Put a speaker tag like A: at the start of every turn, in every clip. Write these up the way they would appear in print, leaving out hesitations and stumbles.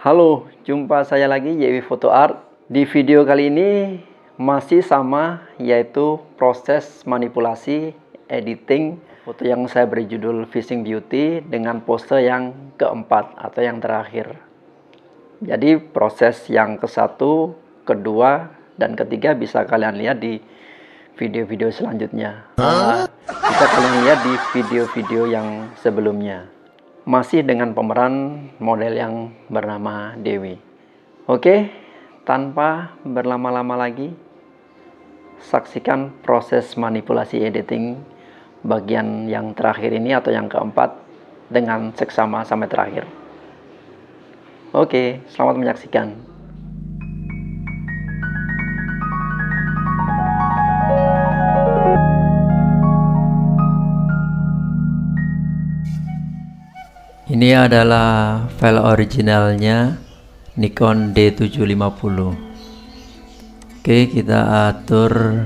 A: Halo, jumpa saya lagi YW Photo Art. Di video kali ini masih sama, yaitu proses manipulasi editing foto yang saya beri judul Fishing Beauty dengan pose yang keempat atau yang terakhir. Jadi proses yang ke-1, kedua, dan ketiga bisa kalian lihat di video-video selanjutnya. Bisa kalian lihat di video-video yang sebelumnya. Masih dengan pemeran model yang bernama Dewi. Oke, tanpa berlama-lama lagi, saksikan proses manipulasi editing bagian yang terakhir ini atau yang keempat dengan seksama sampai terakhir. Oke, selamat menyaksikan. Ini adalah file originalnya Nikon D750. Oke, kita atur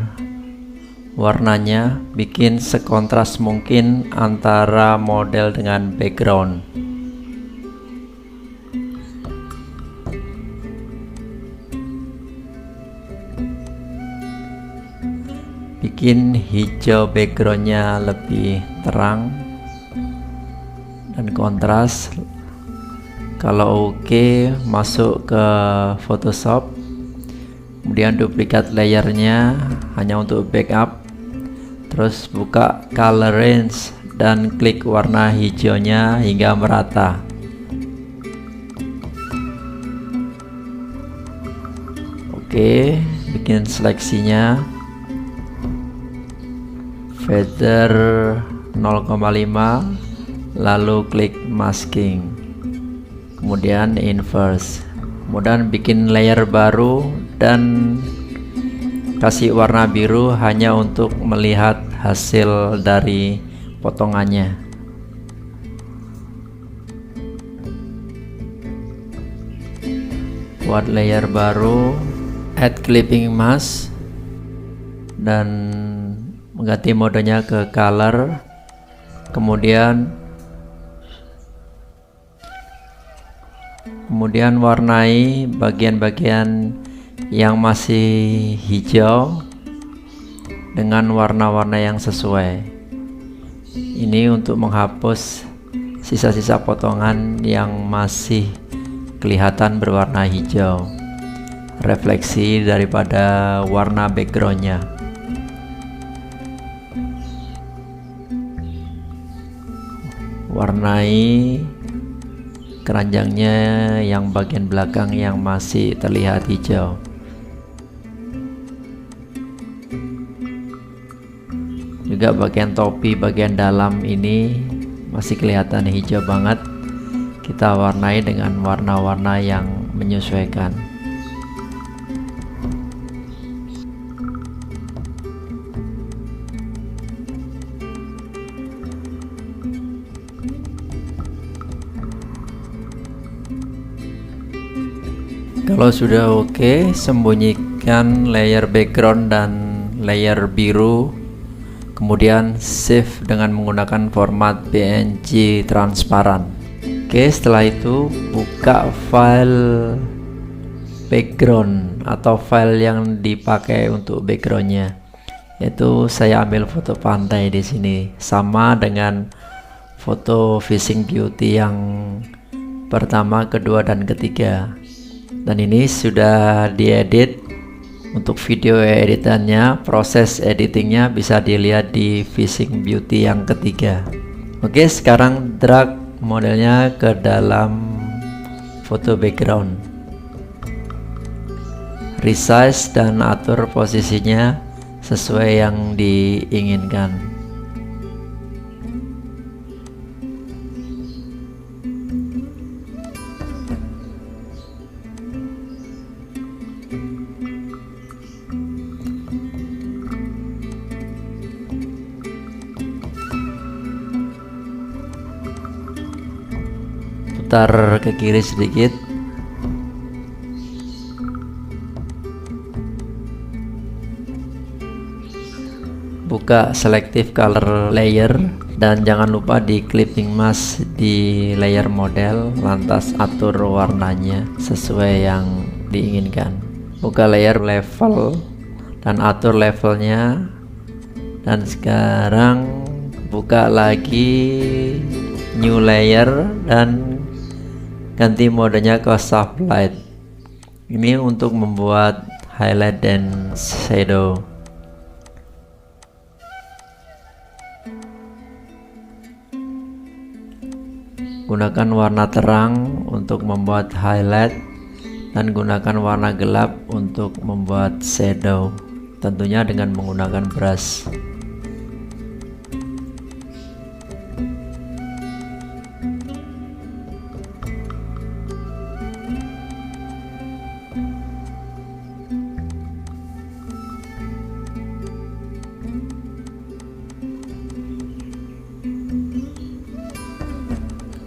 A: warnanya, bikin sekontras mungkin antara model dengan background. Bikin hijau backgroundnya lebih terang dan kontras. Kalau oke, masuk ke Photoshop, kemudian duplikat layernya hanya untuk backup, terus buka color range dan klik warna hijaunya hingga merata. Oke, bikin seleksinya, feather 0,5, lalu klik masking, kemudian inverse, kemudian bikin layer baru dan kasih warna biru hanya untuk melihat hasil dari potongannya. Buat layer baru, add clipping mask dan mengganti modenya ke color, kemudian warnai bagian-bagian yang masih hijau dengan warna-warna yang sesuai. Ini untuk menghapus sisa-sisa potongan yang masih kelihatan berwarna hijau, refleksi daripada warna backgroundnya. Warnai keranjangnya yang bagian belakang yang masih terlihat hijau. Juga bagian topi bagian dalam ini masih kelihatan hijau banget. Kita warnai dengan warna-warna yang menyesuaikan. Kalau sudah oke, sembunyikan layer background dan layer biru, kemudian save dengan menggunakan format PNG transparan. Oke, setelah itu buka file background atau file yang dipakai untuk backgroundnya, yaitu saya ambil foto pantai di sini, sama dengan foto Fishing Beauty yang pertama, kedua, dan ketiga. Dan ini sudah diedit. Untuk video editannya, proses editingnya bisa dilihat di Fishing Beauty yang ketiga. Oke, sekarang drag modelnya ke dalam foto background, resize dan atur posisinya sesuai yang diinginkan. Putar ke kiri sedikit, buka selective color layer, Dan jangan lupa di clipping mask di layer model, lantas atur warnanya sesuai yang diinginkan. Buka layer level dan atur levelnya, dan sekarang buka lagi new layer dan ganti modenya ke soft light. Ini untuk membuat highlight dan shadow. Gunakan warna terang untuk membuat highlight dan gunakan warna gelap untuk membuat shadow, tentunya dengan menggunakan brush.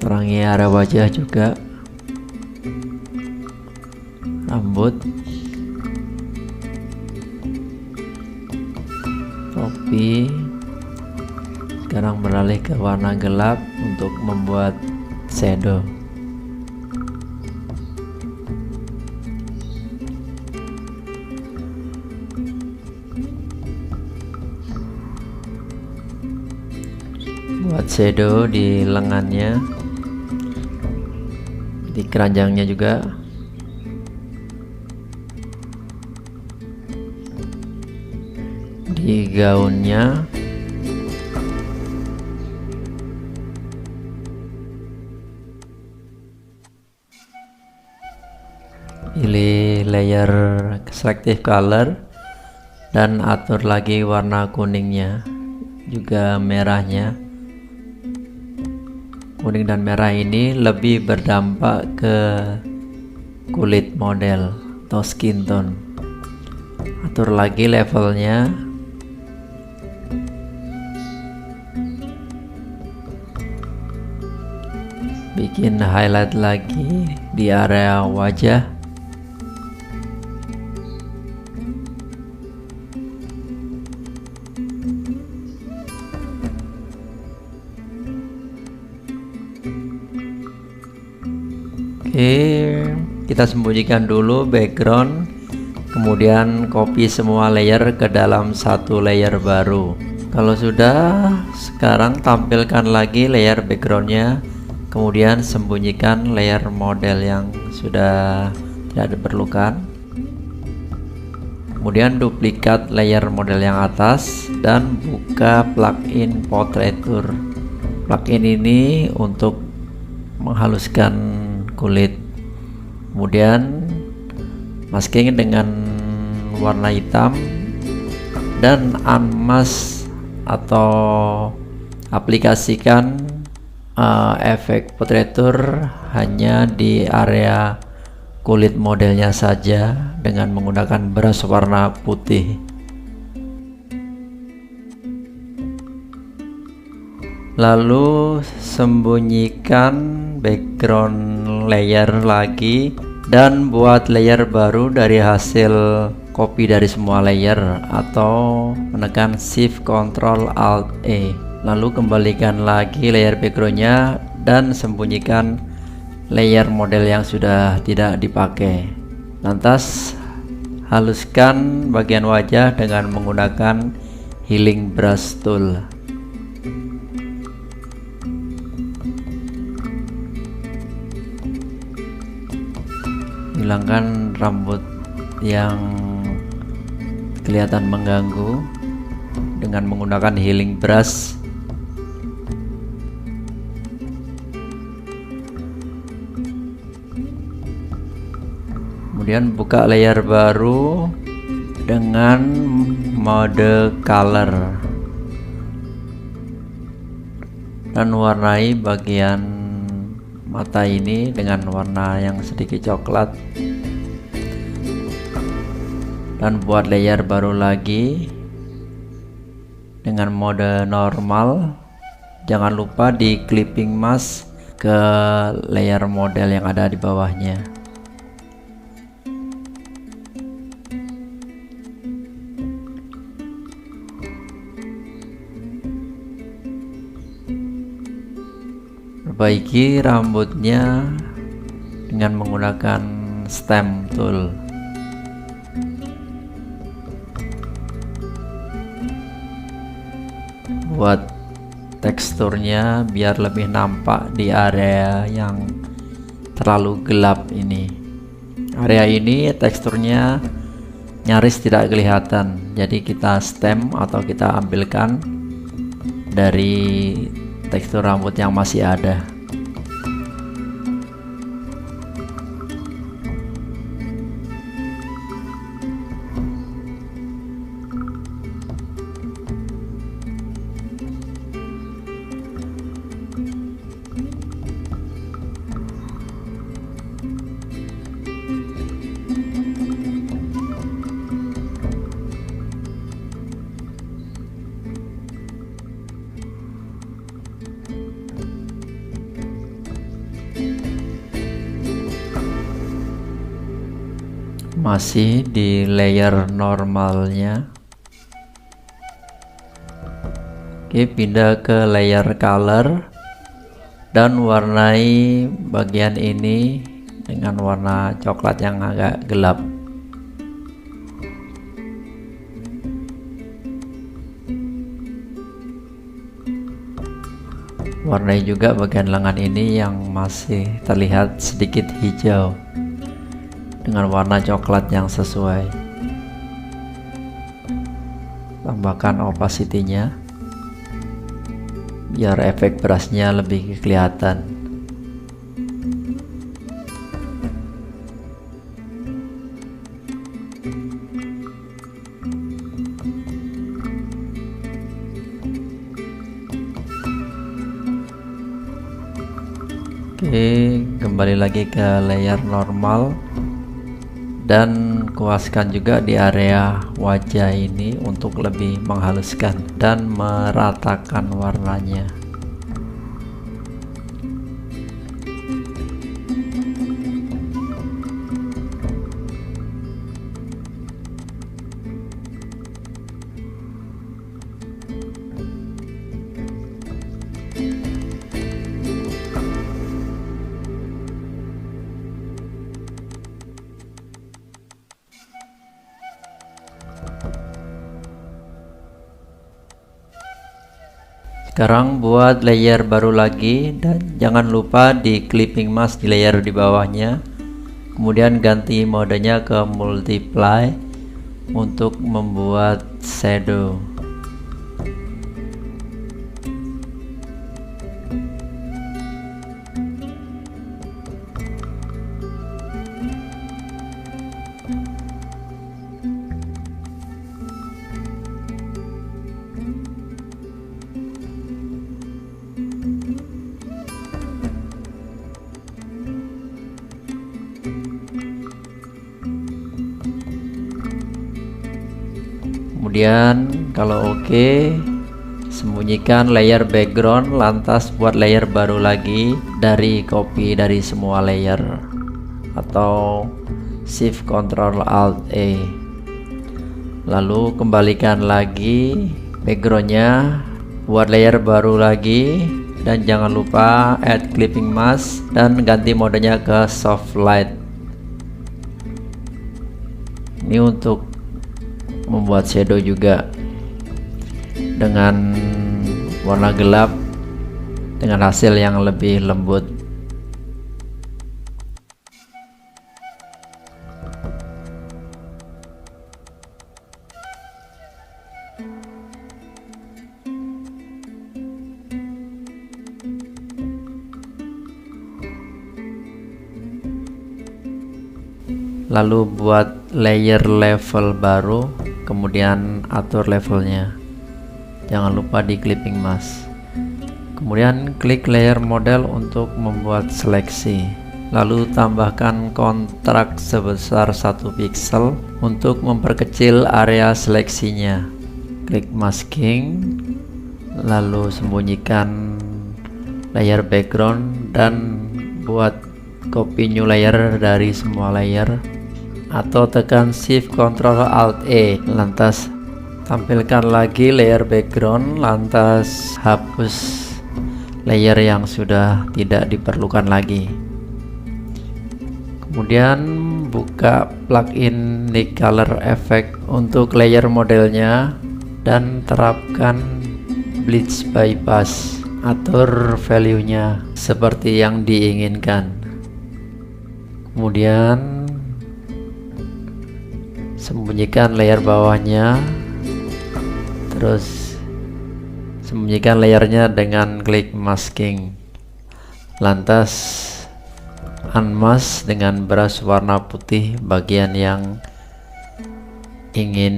A: Terangi area wajah juga, rambut, topi. Sekarang beralih ke warna gelap untuk membuat shadow. Buat shadow di lengannya, di keranjangnya juga. Di gaunnya. Pilih layer selective color dan atur lagi warna kuningnya, juga merahnya. Kuning dan merah ini lebih berdampak ke kulit model atau skin tone. Atur lagi levelnya. Bikin highlight lagi di area wajah. Oke, kita sembunyikan dulu background, kemudian copy semua layer ke dalam satu layer baru. Kalau sudah, sekarang tampilkan lagi layer backgroundnya, kemudian sembunyikan layer model yang sudah tidak diperlukan. Kemudian duplikat layer model yang atas dan buka plugin Portraiture. Plugin ini untuk menghaluskan kulit. Kemudian masking dengan warna hitam dan unmask atau aplikasikan efek Portraiture hanya di area kulit modelnya saja dengan menggunakan brush warna putih. Lalu sembunyikan background layer lagi dan buat layer baru dari hasil copy dari semua layer atau menekan Shift Ctrl Alt E. Lalu kembalikan lagi layer backgroundnya dan sembunyikan layer model yang sudah tidak dipakai. Lantas haluskan bagian wajah dengan menggunakan healing brush tool. Hilangkan rambut yang kelihatan mengganggu dengan menggunakan healing brush. Kemudian buka layer baru dengan mode color dan warnai bagian mata ini dengan warna yang sedikit coklat, dan buat layer baru lagi dengan mode normal. Jangan lupa di clipping mask ke layer model yang ada di bawahnya. perbaiki rambutnya dengan menggunakan stem tool. Buat teksturnya biar lebih nampak di area yang terlalu gelap ini. Area ini teksturnya nyaris tidak kelihatan, jadi kita stem atau kita ambilkan dari tekstur rambut yang masih ada. Masih di layer normalnya. Oke, pindah ke layer color dan warnai bagian ini dengan warna coklat yang agak gelap. Warnai juga bagian lengan ini yang masih terlihat sedikit hijau dengan warna coklat yang sesuai. Tambahkan opacity-nya biar efek berasnya lebih kelihatan. Oke, kembali lagi ke layer normal dan kuaskan juga di area wajah ini untuk lebih menghaluskan dan meratakan warnanya. Sekarang buat layer baru lagi dan jangan lupa di clipping mask di layer di bawahnya. Kemudian ganti modenya ke multiply untuk membuat shadow. Kemudian kalau oke, sembunyikan layer background, lantas buat layer baru lagi dari copy dari semua layer atau shift Ctrl Alt E, lalu kembalikan lagi backgroundnya, buat layer baru lagi dan jangan lupa add clipping mask dan ganti modenya ke soft light. Ini untuk membuat shadow juga dengan warna gelap dengan hasil yang lebih lembut. Lalu buat layer level baru, kemudian atur levelnya, jangan lupa di clipping mask. Kemudian klik layer model untuk membuat seleksi, lalu tambahkan kontrak sebesar 1 pixel untuk memperkecil area seleksinya. Klik masking, lalu sembunyikan layer background dan buat copy new layer dari semua layer atau tekan shift Ctrl Alt E, lantas tampilkan lagi layer background, lantas hapus layer yang sudah tidak diperlukan lagi. Kemudian buka plugin Nick Color Effect untuk layer modelnya dan terapkan bleach bypass. Atur value-nya seperti yang diinginkan. Kemudian sembunyikan layer bawahnya, terus sembunyikan layernya dengan klik masking. Lantas unmask dengan brush warna putih bagian yang ingin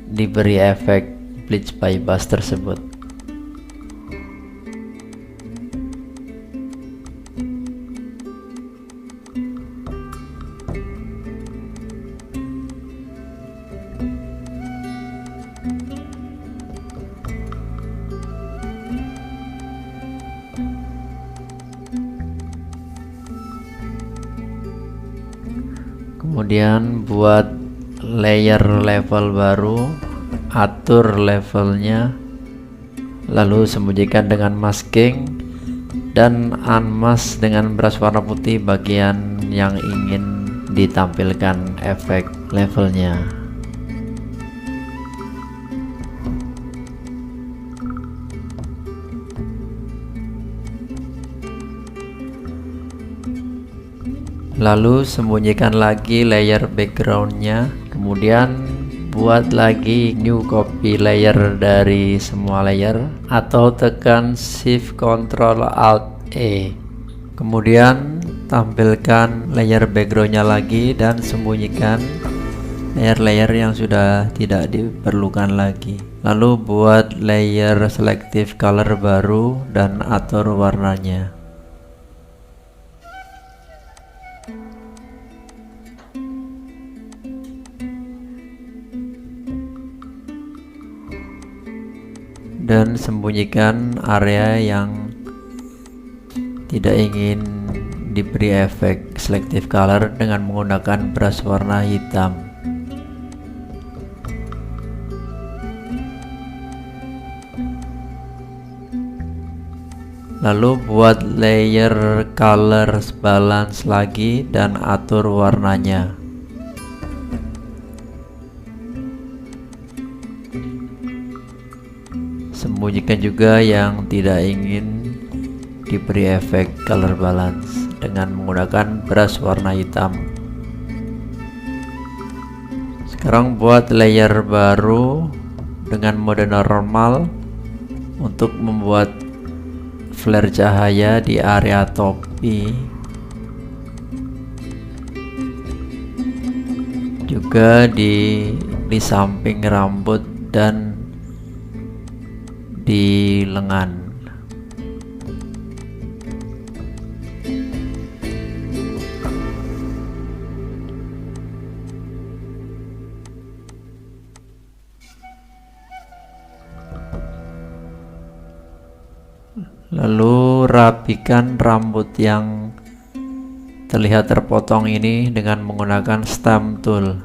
A: diberi efek bleach bypass tersebut. Kemudian buat layer level baru, atur levelnya, lalu sembunyikan dengan masking dan unmask dengan brush warna putih bagian yang ingin ditampilkan efek levelnya. Lalu sembunyikan lagi layer backgroundnya, kemudian buat lagi new copy layer dari semua layer atau tekan shift ctrl alt E. Kemudian tampilkan layer backgroundnya lagi dan sembunyikan layer-layer yang sudah tidak diperlukan lagi. Lalu buat layer selective color baru dan atur warnanya. Dan sembunyikan area yang tidak ingin diberi efek selective color dengan menggunakan brush warna hitam. Lalu buat layer color balance lagi dan atur warnanya. Sembunyikan juga yang tidak ingin diberi efek color balance dengan menggunakan brush warna hitam. Sekarang buat layer baru dengan mode normal untuk membuat flare cahaya di area topi, juga di samping rambut dan di lengan. Lalu rapikan rambut yang terlihat terpotong ini dengan menggunakan stem tool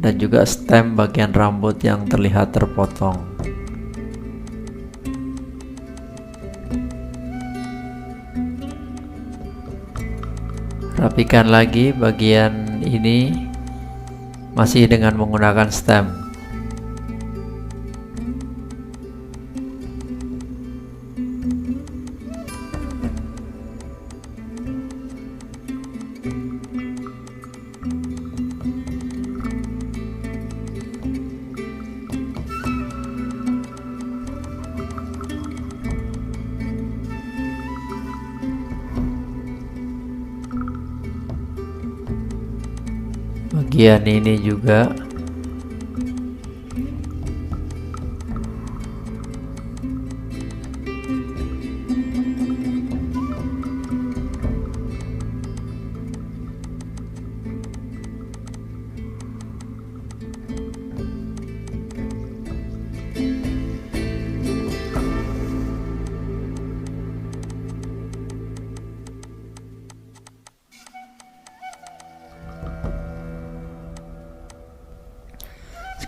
A: dan juga stem bagian rambut yang terlihat terpotong. Rapikan lagi bagian ini masih dengan menggunakan stem. Bagian ini juga.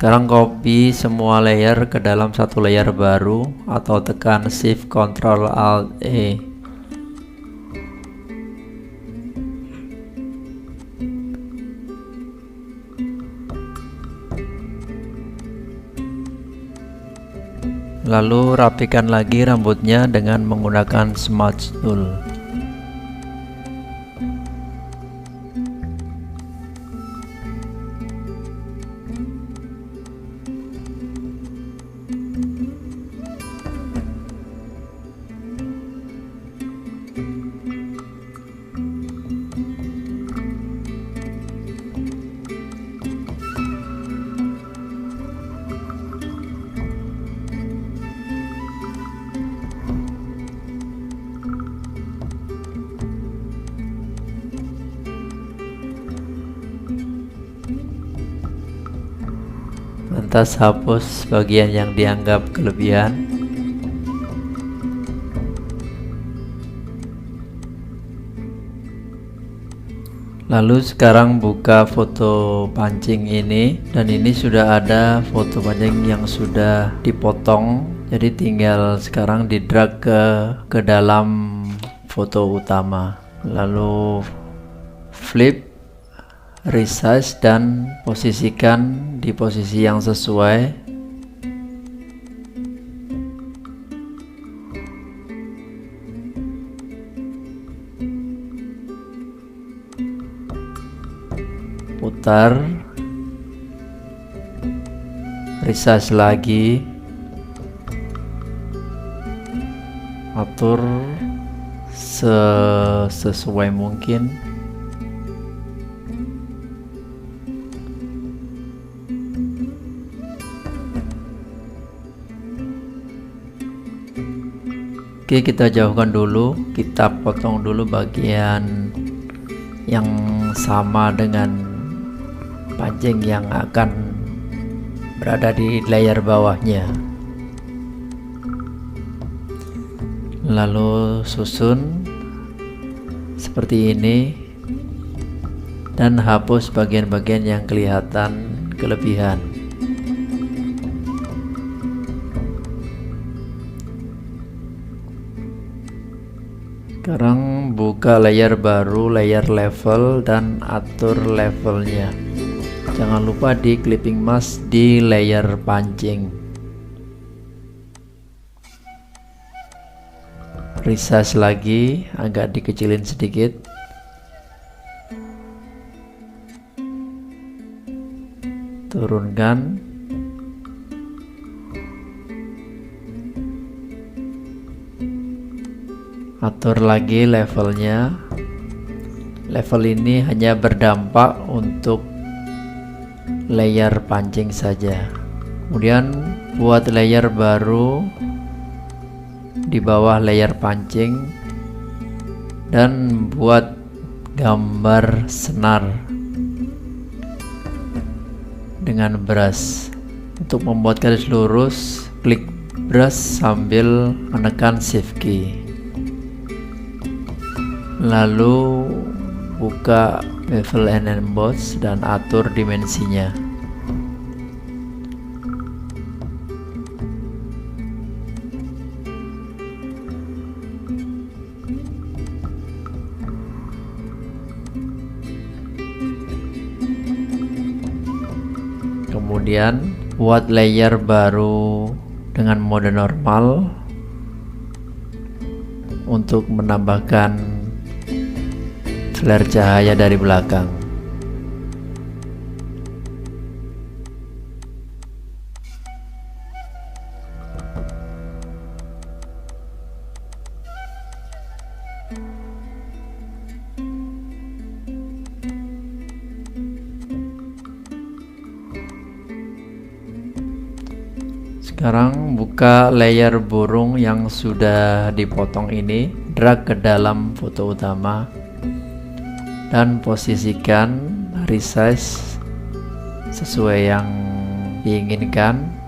A: Sekarang copy semua layer ke dalam satu layer baru atau tekan Shift Ctrl Alt E. Lalu rapikan lagi rambutnya dengan menggunakan Smudge Tool. Lantas hapus bagian yang dianggap kelebihan. Lalu sekarang buka foto pancing ini, dan ini sudah ada foto pancing yang sudah dipotong. Jadi tinggal sekarang di drag ke dalam foto utama. Lalu flip, resize dan posisikan di posisi yang sesuai. Putar, resize lagi, atur sesuai mungkin. Oke, kita jauhkan dulu, kita potong dulu bagian yang sama dengan pancing yang akan berada di layer bawahnya. Lalu susun seperti ini dan hapus bagian-bagian yang kelihatan kelebihan. Sekarang buka layer baru, layer level, dan atur levelnya. Jangan lupa di clipping mask di layer pancing. Resize lagi, agak dikecilin sedikit. Turunkan. Atur lagi levelnya. Level ini hanya berdampak untuk layer pancing saja. Kemudian buat layer baru di bawah layer pancing dan buat gambar senar dengan brush. Untuk membuat garis lurus, klik brush sambil menekan shift key. Lalu buka bevel and emboss dan atur dimensinya. Kemudian buat layer baru dengan mode normal untuk menambahkan flare cahaya dari belakang. Sekarang buka layer burung yang sudah dipotong ini, drag ke dalam foto utama dan posisikan resize sesuai yang diinginkan.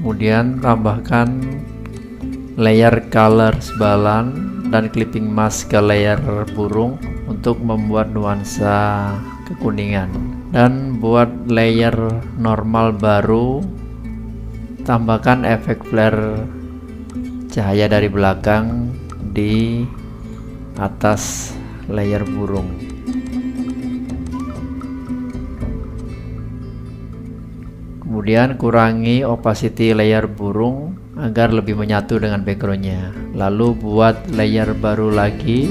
A: Kemudian tambahkan layer color sebalan dan clipping mask ke layer burung untuk membuat nuansa kekuningan. Dan buat layer normal baru, tambahkan efek flare cahaya dari belakang di atas layer burung. Kemudian kurangi opacity layer burung agar lebih menyatu dengan backgroundnya. Lalu buat layer baru lagi,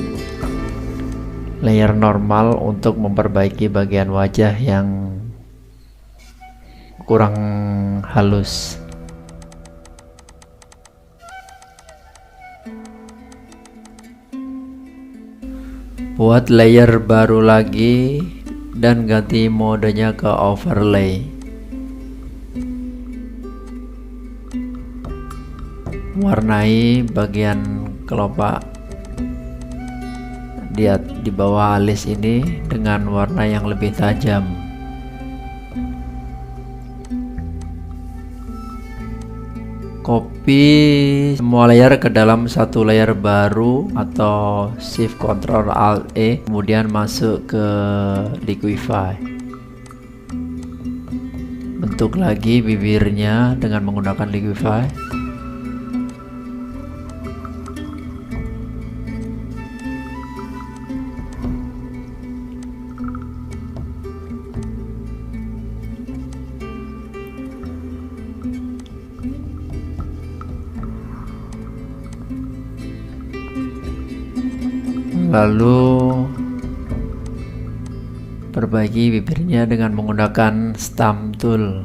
A: layer normal, untuk memperbaiki bagian wajah yang kurang halus. Buat layer baru lagi dan ganti modenya ke overlay. Warnai bagian kelopak di bawah alis ini dengan warna yang lebih tajam. Copy semua layer ke dalam satu layer baru atau Shift Ctrl Alt E, kemudian masuk ke Liquify. Bentuk lagi bibirnya dengan menggunakan Liquify. Lalu perbaiki bibirnya dengan menggunakan stamp tool.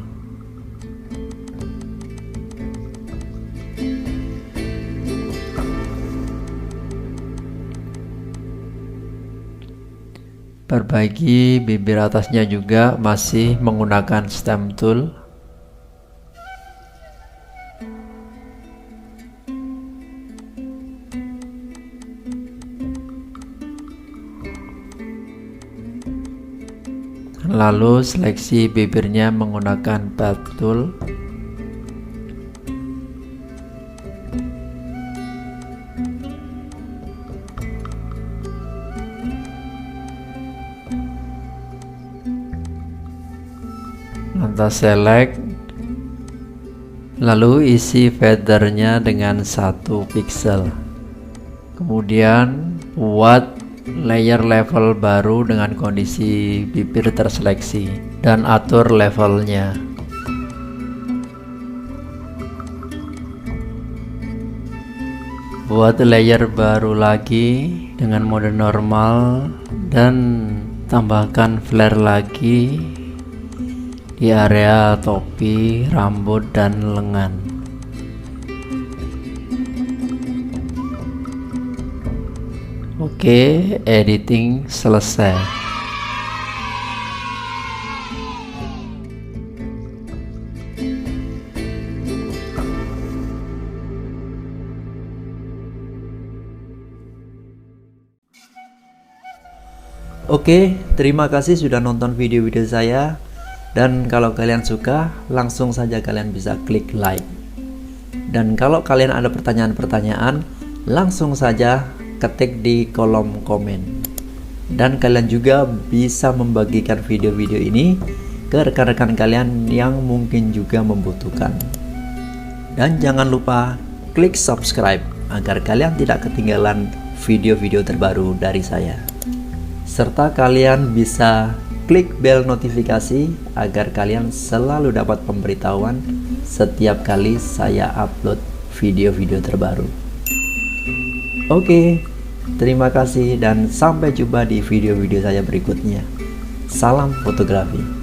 A: Perbaiki bibir atasnya juga masih menggunakan stamp tool. Lalu seleksi bibirnya menggunakan path tool. Lantas select, lalu isi feathernya dengan 1 pixel. Kemudian buat layer level baru dengan kondisi bibir terseleksi dan atur levelnya. Buat layer baru lagi dengan mode normal dan tambahkan flare lagi di area topi, rambut, dan lengan. Oke, editing selesai. Oke, terima kasih sudah nonton video-video saya. Dan kalau kalian suka, langsung saja kalian bisa klik like. Dan kalau kalian ada pertanyaan-pertanyaan, langsung saja ketik di kolom komen. Dan kalian juga bisa membagikan video-video ini ke rekan-rekan kalian yang mungkin juga membutuhkan. Dan jangan lupa klik subscribe agar kalian tidak ketinggalan video-video terbaru dari saya. Serta kalian bisa klik bel notifikasi agar kalian selalu dapat pemberitahuan setiap kali saya upload video-video terbaru. Oke, terima kasih dan sampai jumpa di video-video saya berikutnya. Salam fotografi.